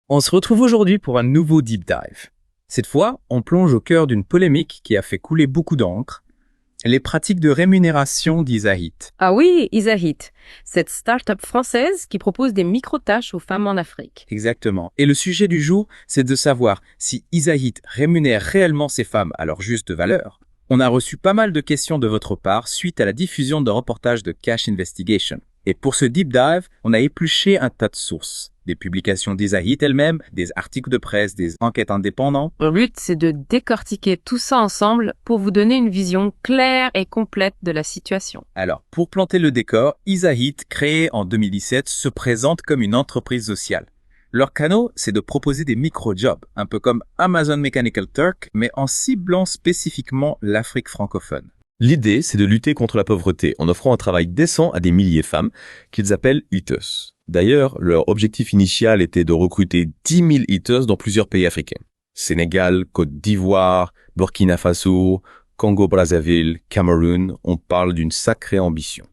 On se retrouve aujourd'hui pour un nouveau Deep Dive. Cette fois, on plonge au cœur d'une polémique qui a fait couler beaucoup d'encre, les pratiques de rémunération d'Isahit. Ah oui, Isahit, cette start-up française qui propose des micro-tâches aux femmes en Afrique. Exactement. Et le sujet du jour, c'est de savoir si Isahit rémunère réellement ces femmes à leur juste valeur. On a reçu pas mal de questions de votre part suite à la diffusion d'un reportage de Cash Investigation. Et pour ce deep dive, on a épluché un tas de sources. Des publications d'Isahit elle-même, des articles de presse, des enquêtes indépendantes. Le but, c'est de décortiquer tout ça ensemble pour vous donner une vision claire et complète de la situation. Alors, pour planter le décor, Isahit, créé en 2017, se présente comme une entreprise sociale. Leur canot, c'est de proposer des micro-jobs, un peu comme Amazon Mechanical Turk, mais en ciblant spécifiquement l'Afrique francophone. L'idée, c'est de lutter contre la pauvreté en offrant un travail décent à des milliers de femmes qu'ils appellent eaters. D'ailleurs, leur objectif initial était de recruter 10 000 eaters dans plusieurs pays africains. Sénégal, Côte d'Ivoire, Burkina Faso, Congo-Brazzaville, Cameroun, on parle d'une sacrée ambition.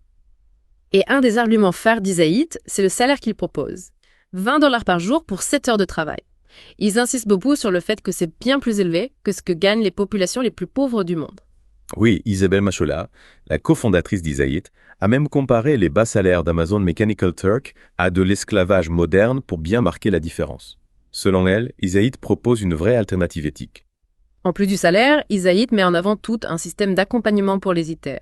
Et un des arguments phares d'Isahit, c'est le salaire qu'ils proposent. 20 $ par jour pour 7 heures de travail. Ils insistent beaucoup sur le fait que c'est bien plus élevé que ce que gagnent les populations les plus pauvres du monde. Oui, Isabelle Machola, la cofondatrice d'Isahit, a même comparé les bas salaires d'Amazon Mechanical Turk à de l'esclavage moderne pour bien marquer la différence. Selon elle, Isahit propose une vraie alternative éthique. En plus du salaire, Isahit met en avant tout un système d'accompagnement pour les ITER.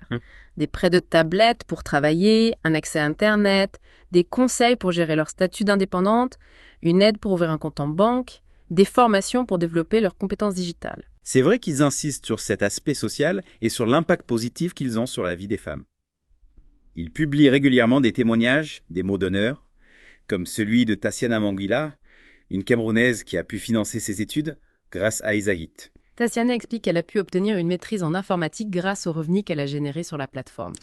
Des prêts de tablette pour travailler, un accès à Internet, des conseils pour gérer leur statut d'indépendante, une aide pour ouvrir un compte en banque, des formations pour développer leurs compétences digitales. C'est vrai qu'ils insistent sur cet aspect social et sur l'impact positif qu'ils ont sur la vie des femmes. Ils publient régulièrement des témoignages, des mots d'honneur, comme celui de Tassiana Manguila, une Camerounaise qui a pu financer ses études grâce à Isahit. Tassiana explique qu'elle a pu obtenir une maîtrise en informatique grâce aux revenus qu'elle a générés sur la plateforme.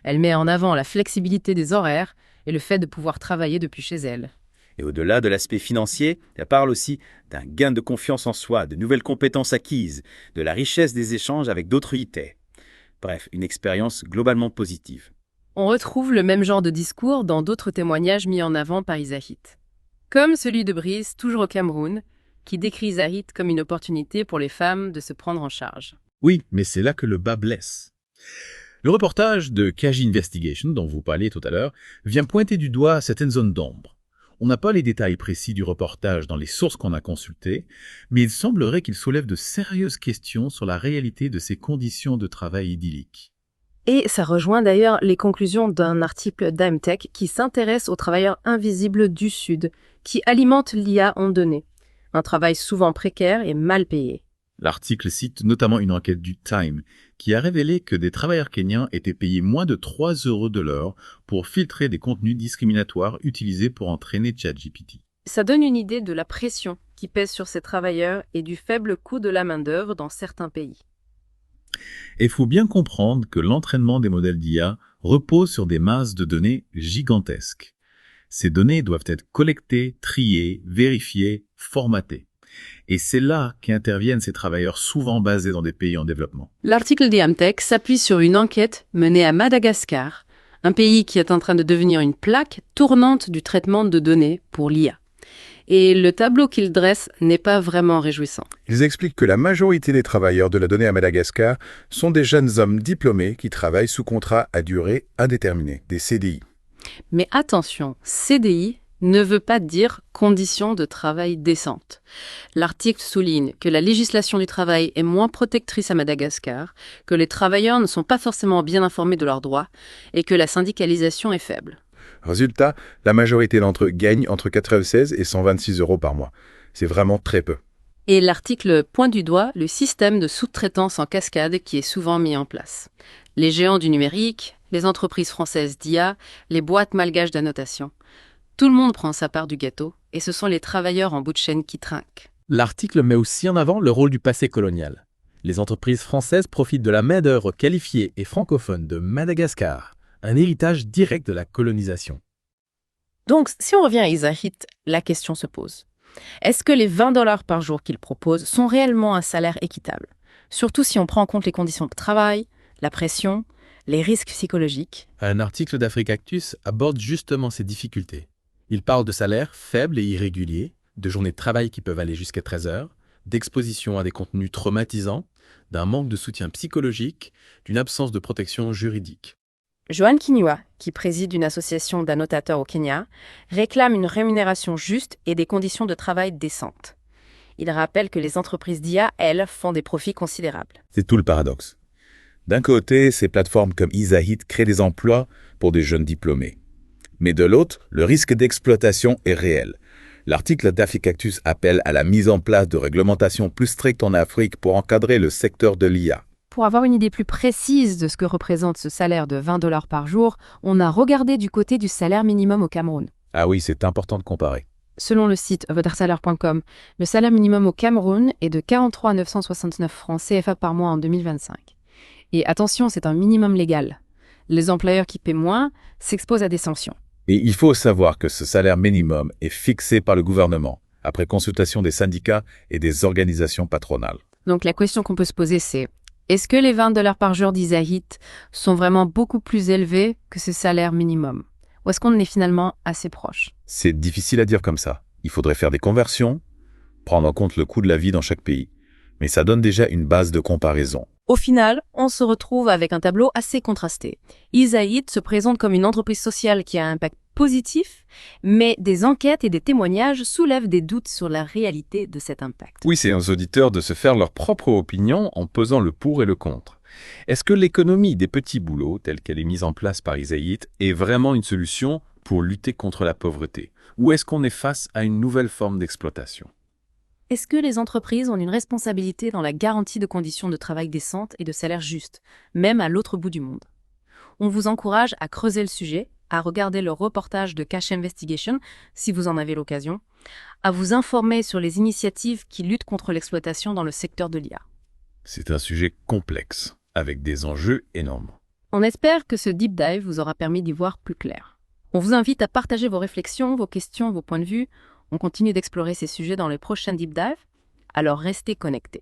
Elle met en avant la flexibilité des horaires et le fait de pouvoir travailler depuis chez elle. Et au-delà de l'aspect financier, elle parle aussi d'un gain de confiance en soi, de nouvelles compétences acquises, de la richesse des échanges avec d'autres IT. Bref, une expérience globalement positive. On retrouve le même genre de discours dans d'autres témoignages mis en avant par Isahit. Comme celui de Brice, toujours au Cameroun, qui décrit Isahit comme une opportunité pour les femmes de se prendre en charge. Oui, mais c'est là que le bas blesse. Le reportage de Cash Investigation, dont vous parliez tout à l'heure, vient pointer du doigt certaines zones d'ombre. On n'a pas les détails précis du reportage dans les sources qu'on a consultées, mais il semblerait qu'il soulève de sérieuses questions sur la réalité de ces conditions de travail idylliques. Et ça rejoint d'ailleurs les conclusions d'un article d'AMTech qui s'intéresse aux travailleurs invisibles du Sud, qui alimentent l'IA en données. Un travail souvent précaire et mal payé. L'article cite notamment une enquête du Time qui a révélé que des travailleurs kenyans étaient payés moins de 3 € de l'heure pour filtrer des contenus discriminatoires utilisés pour entraîner ChatGPT. Ça donne une idée de la pression qui pèse sur ces travailleurs et du faible coût de la main-d'œuvre dans certains pays. Et il faut bien comprendre que l'entraînement des modèles d'IA repose sur des masses de données gigantesques. Ces données doivent être collectées, triées, vérifiées, formatées. Et c'est là qu'interviennent ces travailleurs souvent basés dans des pays en développement. L'article d'AMTech s'appuie sur une enquête menée à Madagascar, un pays qui est en train de devenir une plaque tournante du traitement de données pour l'IA. Et le tableau qu'il dresse n'est pas vraiment réjouissant. Ils expliquent que la majorité des travailleurs de la donnée à Madagascar sont des jeunes hommes diplômés qui travaillent sous contrat à durée indéterminée, des CDI. Mais attention, CDI ne veut pas dire conditions de travail décentes. L'article souligne que la législation du travail est moins protectrice à Madagascar, que les travailleurs ne sont pas forcément bien informés de leurs droits et que la syndicalisation est faible. Résultat, la majorité d'entre eux gagnent entre 96 et 126 € par mois. C'est vraiment très peu. Et l'article pointe du doigt le système de sous-traitance en cascade qui est souvent mis en place. Les géants du numérique, les entreprises françaises d'IA, les boîtes malgaches d'annotation. Tout le monde prend sa part du gâteau, et ce sont les travailleurs en bout de chaîne qui trinquent. L'article met aussi en avant le rôle du passé colonial. Les entreprises françaises profitent de la main-d'œuvre qualifiée et francophone de Madagascar, un héritage direct de la colonisation. Donc, si on revient à Isahit, la question se pose. Est-ce que les 20 $ par jour qu'il propose sont réellement un salaire équitable? Surtout si on prend en compte les conditions de travail, la pression, les risques psychologiques. Un article d'Africactus aborde justement ces difficultés. Il parle de salaires faibles et irréguliers, de journées de travail qui peuvent aller jusqu'à 13 heures, d'exposition à des contenus traumatisants, d'un manque de soutien psychologique, d'une absence de protection juridique. Joan Kinyua, qui préside une association d'annotateurs au Kenya, réclame une rémunération juste et des conditions de travail décentes. Il rappelle que les entreprises d'IA, elles, font des profits considérables. C'est tout le paradoxe. D'un côté, ces plateformes comme Isahit créent des emplois pour des jeunes diplômés. Mais de l'autre, le risque d'exploitation est réel. L'article d'Africactus appelle à la mise en place de réglementations plus strictes en Afrique pour encadrer le secteur de l'IA. Pour avoir une idée plus précise de ce que représente ce salaire de 20 $ par jour, on a regardé du côté du salaire minimum au Cameroun. Ah oui, c'est important de comparer. Selon le site votrersalaire.com, le salaire minimum au Cameroun est de 43 969 francs CFA par mois en 2025. Et attention, c'est un minimum légal. Les employeurs qui paient moins s'exposent à des sanctions. Et il faut savoir que ce salaire minimum est fixé par le gouvernement, après consultation des syndicats et des organisations patronales. Donc la question qu'on peut se poser, c'est est-ce que les 20 $ par jour d'Isahit sont vraiment beaucoup plus élevés que ce salaire minimum? Ou est-ce qu'on en est finalement assez proche? C'est difficile à dire comme ça. Il faudrait faire des conversions, prendre en compte le coût de la vie dans chaque pays. Mais ça donne déjà une base de comparaison. Au final, on se retrouve avec un tableau assez contrasté. Isahit se présente comme une entreprise sociale qui a un impact positif, mais des enquêtes et des témoignages soulèvent des doutes sur la réalité de cet impact. Oui, c'est aux auditeurs de se faire leur propre opinion en pesant le pour et le contre. Est-ce que l'économie des petits boulots, telle qu'elle est mise en place par Isahit, est vraiment une solution pour lutter contre la pauvreté? Ou est-ce qu'on est face à une nouvelle forme d'exploitation? Est-ce que les entreprises ont une responsabilité dans la garantie de conditions de travail décentes et de salaires justes, même à l'autre bout du monde? On vous encourage à creuser le sujet, à regarder le reportage de Cash Investigation, si vous en avez l'occasion, à vous informer sur les initiatives qui luttent contre l'exploitation dans le secteur de l'IA. C'est un sujet complexe, avec des enjeux énormes. On espère que ce deep dive vous aura permis d'y voir plus clair. On vous invite à partager vos réflexions, vos questions, vos points de vue. On continue d'explorer ces sujets dans les prochains deep dives, alors restez connectés.